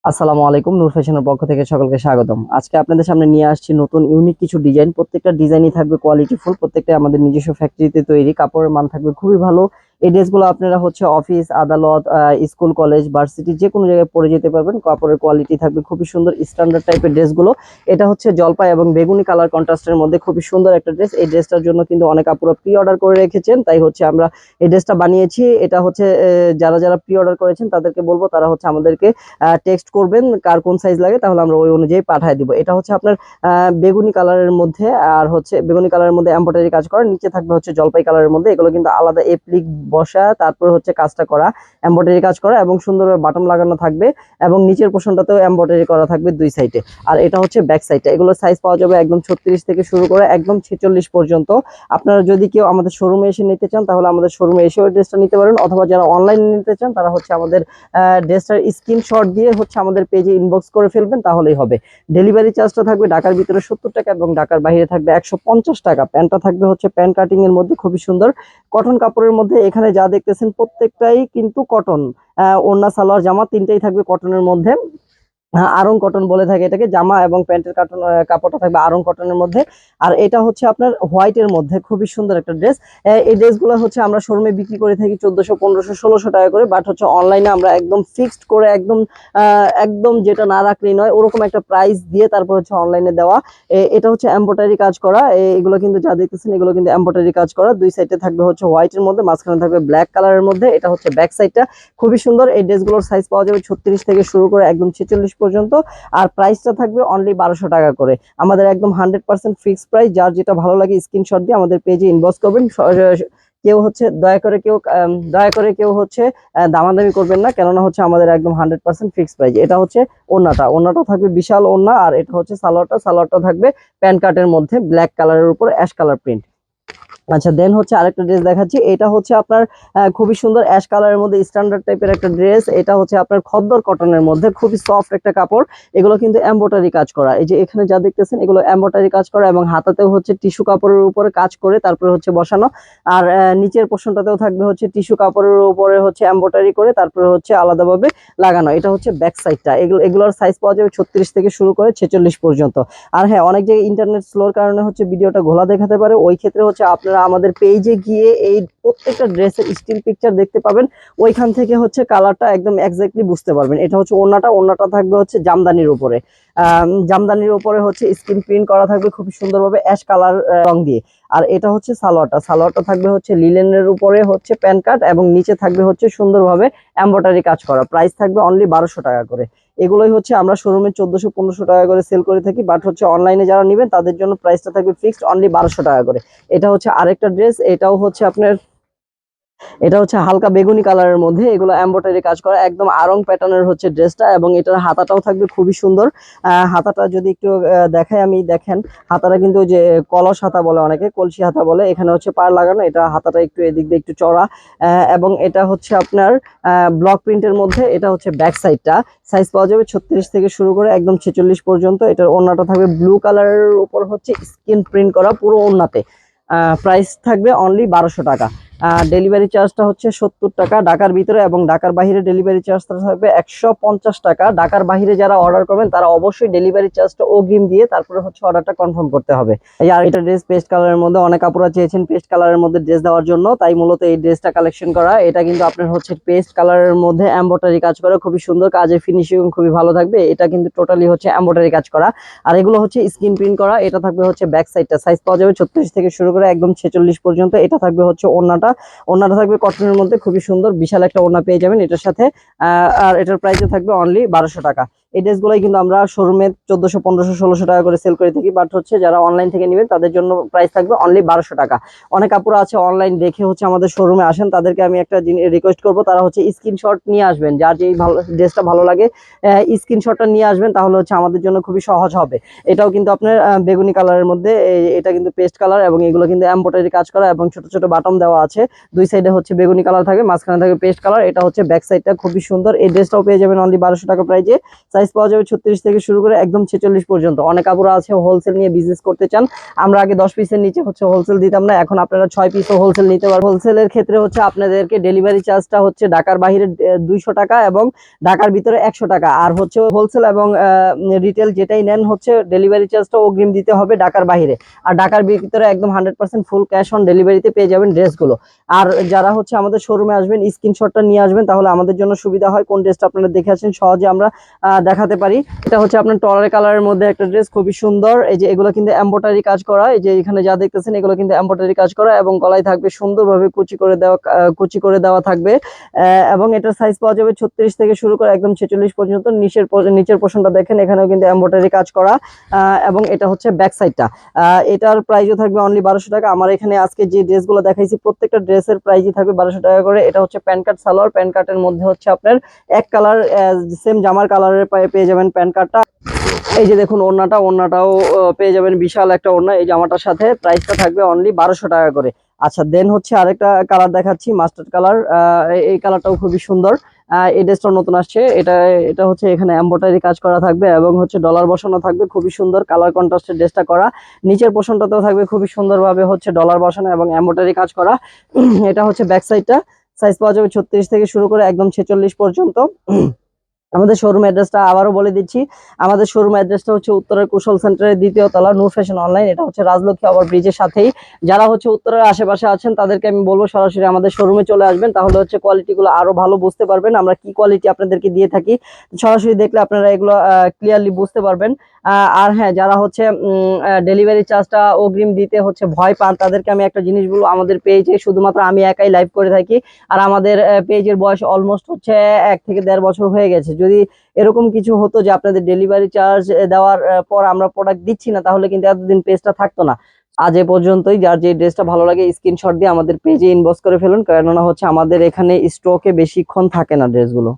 আসসালামু আলাইকুম, নূর ফ্যাশনের পক্ষ থেকে সকলকে স্বাগতম। আজকে আপনাদের সামনে নিয়ে আসছি নতুন ইউনিক কিছু ডিজাইন। প্রত্যেকটা ডিজাইনই থাকবে কোয়ালিটিফুল, প্রত্যেকটা আমাদের নিজস্ব ফ্যাক্টরিতে তৈরি। কাপড়ের মান থাকবে খুবই ভালো। এই ড্রেসগুলো আপনারা অফিস, আদালত, স্কুল, কলেজ, ভার্সিটি যে কোনো জায়গায় পরে যেতে পারবেন। কাপড়ের কোয়ালিটি থাকবে খুবই সুন্দর, স্ট্যান্ডার্ড টাইপের ড্রেসগুলো। এটা জলপাই এবং বেগুনি কালার কন্ট্রাস্টের মধ্যে খুবই সুন্দর একটা ড্রেস। এই ড্রেসটার জন্য কিন্তু অনেক আপুরা প্রি অর্ডার করে রেখেছেন, তাই আমরা এই ড্রেসটা বানিয়েছি। এটা যারা যারা প্রি অর্ডার করেছেন তাদেরকে বলবো, তারা আমাদেরকে টেক্সট করবেন কার কোন সাইজ লাগে, তাহলে আমরা ওই অনুযায়ী পাঠিয়ে দিব। এটা আপনার বেগুনি কালারের মধ্যে, আর বেগুনি কালারের মধ্যে এমব্রয়ডারি কাজ করা, নিচে থাকবে জলপাই কালারের মধ্যে। এগুলো কিন্তু আলাদা এপ্লিক বসা, তারপর কাজটা করা, এমব্রয়ডারি কাজ করা এবং সুন্দরভাবে বাটন লাগানো থাকবে, এবং নিচের পোর্শনটাতেও এমব্রয়ডারি করা থাকবে দুই সাইডে। আর এটা ব্যাক সাইডটা। এগুলোর সাইজ পাওয়া যাবে একদম 36 থেকে শুরু করে একদম 46 পর্যন্ত। আপনারা যদি কেউ আমাদের শোরুমে এসে নিতে চান, তাহলে আমাদের শোরুমে এসে ওই ড্রেসটা নিতে পারেন, অথবা যারা অনলাইনে নিতে চান তারা আমাদের ড্রেসটার স্ক্রিনশট দিয়ে আমাদের পেজে ইনবক্স করে ফেলবেন, তাহলেই হবে। ডেলিভারি চার্জটা থাকবে ঢাকার ভিতরে 70 টাকা এবং ঢাকার বাইরে থাকবে 150 টাকা। প্যান্টটা থাকবে প্যান্ট কাটিং এর মধ্যে, খুবই সুন্দর কটন কাপড়ের মধ্যে। এখানে যা দেখতেছেন প্রত্যেকটাই কিন্তু কটন। ওড়না, সালোয়ার, জামা তিনটাই থাকবে কটনের মধ্যে। আরং কটন বলে থাকে এটাকে। জামা এবং প্যান্টের কাপড়টা থাকবে আরং কটনের মধ্যে। আর এটা আপনার হোয়াইটের মধ্যে খুবই সুন্দর একটা ড্রেস। এই ড্রেসগুলো আমরা শোরুমে বিক্রি করে থাকি 1400, 1500, 1600 টাকা করে। বাট অনলাইনে আমরা একদম ফিক্সড করে একদম একদম যেটা না রাখলেই নয় ওরকম একটা প্রাইস দিয়ে তারপর অনলাইনে দেওয়া। এটা এমব্রয়ডারি কাজ করা। এগুলো কিন্তু যা দেখতেছেন এগুলো কিন্তু এমব্রয়ডারি কাজ করা। দুই সাইডে থাকবে হোয়াইটের মধ্যে, মাঝখানে থাকবে ব্ল্যাক কালারের মধ্যে। এটা ব্যাক সাইডটা খুবই সুন্দর। এই ড্রেসগুলোর সাইজ পাওয়া যাবে 36 থেকে শুরু করে একদম 46 পর্যন্ত। আর প্রাইসটা থাকবে অনলি 1200 টাকা করে। আমাদের একদম 100% ফিক্সড প্রাইস। যার যেটা ভালো লাগে স্ক্রিনশট দিয়ে আমাদের পেজে ইনবক্স করবেন। কেউ দয়া করে কেউ দামাদামি করবেন না, কেননা আমাদের একদম 100% ফিক্সড প্রাইস। এটা ওন্নাটা থাকবে বিশাল ওন্না। আর এটা সালোয়ারটা থাকবে প্যান্ট কাটের মধ্যে ব্ল্যাক কালারের উপর অ্যাশ কালার প্রিন্ট। আচ্ছা, দেন আরেকটা ড্রেস দেখাচ্ছি। এটা আপনার খুবই সুন্দর অ্যাশ কালারের মধ্যে স্ট্যান্ডার্ড টাইপের একটা ড্রেস। এটা আপনার খদ্দর কটনের মধ্যে, খুবই সফট একটা কাপড়। এগুলো কিন্তু এমব্রয়ডারি কাজ করা। এই যে এখানে যা দেখতেছেন এগুলো এমব্রয়ডারি কাজ করা, এবং হাতাতেও টিস্যু কাপড়ের উপরে কাজ করে তারপরে বসানো। আর নিচের পোর্শনটাতেও থাকবে টিস্যু কাপড়ের উপরে এমব্রয়ডারি করে তারপরে আলাদাভাবে লাগানো। এটা ব্যাক সাইডটা। এগুলোর সাইজ পাওয়া যাবে 36 থেকে শুরু করে 46 পর্যন্ত। আর হ্যাঁ, অনেক জায়গায় ইন্টারনেট স্লোর কারণে ভিডিওটা ঘোলা দেখাতে পারে। ওই ক্ষেত্রে আপনারা আমাদের পেজে গিয়ে এই প্রত্যেকটা ড্রেসের স্টিল পিকচার দেখতে পাবেন। ওইখান থেকে কালারটা একদম এক্স্যাক্টলি বুঝতে পারবেন। এটা ওন্নাটা থাকবে জামদানির উপরে। জামদানির উপরে স্ক্রিন প্রিন্ট করা থাকবে খুব সুন্দরভাবে অ্যাশ কালার রং দিয়ে। আর এটা সালোয়ারটা থাকবে লিলেনের উপরে প্যান্ট কাট, এবং নিচে থাকবে সুন্দরভাবে এমব্রয়ডারি কাজ করা। প্রাইস থাকবে অনলি 1200 টাকা করে। এগুলোই আমরা শোরুমে 1400, 1500 টাকা করে সেল করে থাকি। বাট অনলাইনে যারা নেবেন তাদের জন্য প্রাইসটা থাকবে ফিক্সড অনলি 1200 টাকা করে। এটা আরেকটা ড্রেস। এটাও আপনার হালকা বেগুনি কালারের মধ্যে। এগুলো এমব্রয়ডারি কাজ করা, একদম আরং প্যাটার্নের ড্রেসটা, এবং এটার হাতাটাও থাকবে খুবই সুন্দর। হাতাটা যদি একটু দেখাই আমি, দেখেন হাতাটা কিন্তু যে কলস হাতা বলে অনেকে, কলসি হাতা বলে। এখানে পাড় লাগানো। এটা হাতাটা একটু এদিক দিয়ে একটু চড়া, এবং এটা আপনার ব্লক প্রিন্টের মধ্যে। এটা ব্যাক সাইডটা। সাইজ পাওয়া যাবে 36 থেকে শুরু করে একদম 46 পর্যন্ত। এটার ওড়নাটা থাকবে ব্লু কালারের উপর স্ক্রিন প্রিন্ট করা পুরো ওড়নাতে। প্রাইস থাকবে অনলি 1200 টাকা। ডেলিভারি চার্জটা 70 টাকা ঢাকার ভিতরে, এবং ঢাকার বাইরে ডেলিভারি চার্জটা থাকবে 150 টাকা। ঢাকার বাইরে যারা অর্ডার করবেন তারা অবশ্যই ডেলিভারি চার্জটা অগ্রিম দিয়ে তারপরে অর্ডারটা কনফার্ম করতে হবে। আর এটা ড্রেস পেস্ট কালারের মধ্যে, অনেক আপুরা চেয়েছেন পেস্ট কালারের মধ্যে ড্রেস দেওয়ার জন্য, তাই মূলত এই ড্রেসটা কালেকশন করা। এটা কিন্তু আপনার পেস্ট কালারের মধ্যে এমব্রয়ডারি কাজ করা, খুবই সুন্দর। কাজের ফিনিশিং খুবই ভালো থাকবে। এটা কিন্তু টোটালি এমব্রয়ডারি কাজ করা, আর এগুলো স্ক্রিন প্রিন্ট করা। এটা থাকবে ব্যাক সাইডটা। সাইজ পাওয়া যাবে 36 থেকে শুরু করে একদম 46 পর্যন্ত। এটা থাকবে ওড়নাটা থাকবে কটনের মধ্যে, খুবই সুন্দর বিশাল একটা ওড়না পেয়ে যাবেন এটার সাথে। আর এটার প্রাইসও থাকবে অনলি 1200 টাকা। এই ড্রেসগুলোই কিন্তু আমরা শোরুমে 1400, 1500, 1600 টাকা করে সেল করে থাকি। বাট যারা অনলাইন থেকে নেবেন তাদের জন্য প্রাইস থাকবে অনলি 1200 টাকা। অনেক আপুরা আছে অনলাইন দেখে আমাদের শোরুমে আসেন, তাদেরকে আমি একটা রিকোয়েস্ট করবো, তারা স্ক্রিনশট নিয়ে আসবেন। যার যেই ড্রেসটা ভালো লাগে স্ক্রিনশটটা নিয়ে আসবেন, তাহলে আমাদের জন্য খুবই সহজ হবে। এটাও কিন্তু আপনার বেগুনি কালারের মধ্যে। এটা কিন্তু পেস্ট কালার, এবং এগুলো কিন্তু এমব্রয়ডারি কাজ করা, এবং ছোট ছোট বাটন দেওয়া আছে। দুই সাইডে বেগুনি কালার থাকবে, মাঝখানে থাকবে পেস্ট কালার। এটা ব্যাক সাইডটা খুবই সুন্দর। এই ড্রেসটাও পেয়ে যাবেন অনলি 1200 টাকা প্রাইজে। সাইজ পাওয়া যাবে 36 থেকে শুরু করে একদম 46 পর্যন্ত। অনেক আপুরা আছে হোলসেল নিয়ে বিজনেস করতে চান, আমরা আগে 10 পিসের নিচে হচ্ছে হোলসেল দিতাম না, এখন আপনারা 6 পিসও হোলসেল নিতে পারবেন। হোলসেলের ক্ষেত্রে হচ্ছে আপনাদেরকে ডেলিভারি চার্জটা হচ্ছে ঢাকার বাইরে 200 টাকা এবং ঢাকার ভিতরে 100 টাকা। আর হচ্ছে হোলসেল এবং রিটেল যেটাই নেন হচ্ছে ডেলিভারি চার্জটা অগ্রিম দিতে হবে ঢাকার বাইরে, আর ঢাকার ভিতরে একদম 100% ফুল ক্যাশ অন ডেলিভারিতে পেয়ে যাবেন ড্রেসগুলো। আর যারা হচ্ছে আমাদের শোরুমে আসবেন স্ক্রিনশটটা নিয়ে আসবেন, তাহলে আমাদের জন্য সুবিধা হয়, কোন ড্রেসটা আপনারা দেখে আসেন সহজে আমরা দেখাতে পারি। এটা হচ্ছে আপনার টলার কালারের মধ্যে একটা ড্রেস, খুবই সুন্দর। এই যে এগুলো কিন্তু এমব্রয়ডারি কাজ করা, এই যে এখানে যা দেখতেছেন এগুলো কিন্তু এমব্রয়ডারি কাজ করা এবং গলায় থাকবে সুন্দরভাবে কুচি করে দেওয়া থাকবে। এবং এটার সাইজ পাওয়া যাবে 36 থেকে শুরু করে একদম 46 পর্যন্ত। নিচের পোর্শনটা দেখেন, এখানেও কিন্তু এমব্রয়ডারি কাজ করা। এবং এটা হচ্ছে ব্যাক সাইডটা, এটার প্রাইসও থাকবে অনলি 1200 টাকা। আমার এখানে আজকে যে ড্রেসগুলো দেখাইছি প্রত্যেকটা ড্রেসের প্রাইসই থাকবে 1200 টাকা করে। এটা হচ্ছে প্যান্ট কাট সালোয়ার, প্যান্ট কাটের মধ্যে হচ্ছে আপনার এক কালার সেম জামার কালারের পেয়ে যাবেন প্যান্ট কাটটা। এই যে দেখুন ওড়নাটাও পেয়ে যাবেন, বিশাল একটা ওড়না এই জামাটার সাথে। প্রাইসটা থাকবে অনলি 1200 টাকা করে। আচ্ছা, দেন হচ্ছে আরেকটা কালার দেখাচ্ছি, মাস্টার্ড কালার। এই কালারটাও খুবই সুন্দর। এই ড্রেসটা নতুন আসছে, এটা হচ্ছে এখানে এমব্রয়ডারি কাজ করা থাকবে এবং হচ্ছে ডলার বসানো থাকবে, খুবই সুন্দর কালার কন্ট্রাস্টের ড্রেসটা করা। নিচের পোর্শনটাতেও থাকবে খুবই সুন্দরভাবে হচ্ছে ডলার বসানো এবং এমব্রয়ডারি কাজ করা। এটা হচ্ছে ব্যাক সাইডটা, সাইজ পাওয়া যাবে 36 থেকে শুরু করে একদম 46 পর্যন্ত। আমাদের শোরুম অ্যাড্রেসটা আবারও বলে দিচ্ছি, আমাদের শোরুম অ্যাড্রেসটা হচ্ছে উত্তরের কুশল সেন্টারের 2য় তলা, নূর ফ্যাশন অনলাইন। এটা হচ্ছে রাজলক্ষ্মী ওভার ব্রিজের সাথেই। যারা হচ্ছে উত্তরের আশেপাশে আছেন তাদেরকে আমি বলবো সরাসরি আমাদের শোরুমে চলে আসবেন, তাহলে হচ্ছে কোয়ালিটিগুলো আরো ভালো বুঝতে পারবেন, আমরা কি কোয়ালিটি আপনাদেরকে দিয়ে থাকি। সরাসরি দেখলে আপনারা এগুলো ক্লিয়ারলি বুঝতে পারবেন। আর হ্যাঁ, যারা হচ্ছে ডেলিভারি চার্জটা অগ্রিম দিতে হচ্ছে ভয় পান, তাদেরকে আমি একটা জিনিস বলবো, আমাদের পেজে শুধুমাত্র আমি একাই লাইভ করে থাকি, আর আমাদের পেজের বয়স অলমোস্ট হচ্ছে 1 থেকে 1.5 বছর হয়ে গেছে। যদি এরকম কিছু হতো যে আপনাদের ডেলিভারি চার্জ দেওয়ার পর আমরা প্রোডাক্ট দিচ্ছি না, তাহলে কিন্তু এতদিন পেজটা থাকতো না। আজ এ পর্যন্তই। যার যে ড্রেসটা ভালো লাগে স্ক্রিনশট দিয়ে আমাদের পেজে ইনবক্স করে ফেলুন, কেননা হচ্ছে আমাদের এখানে স্টকে বেশিক্ষণ থাকে না ড্রেসগুলো।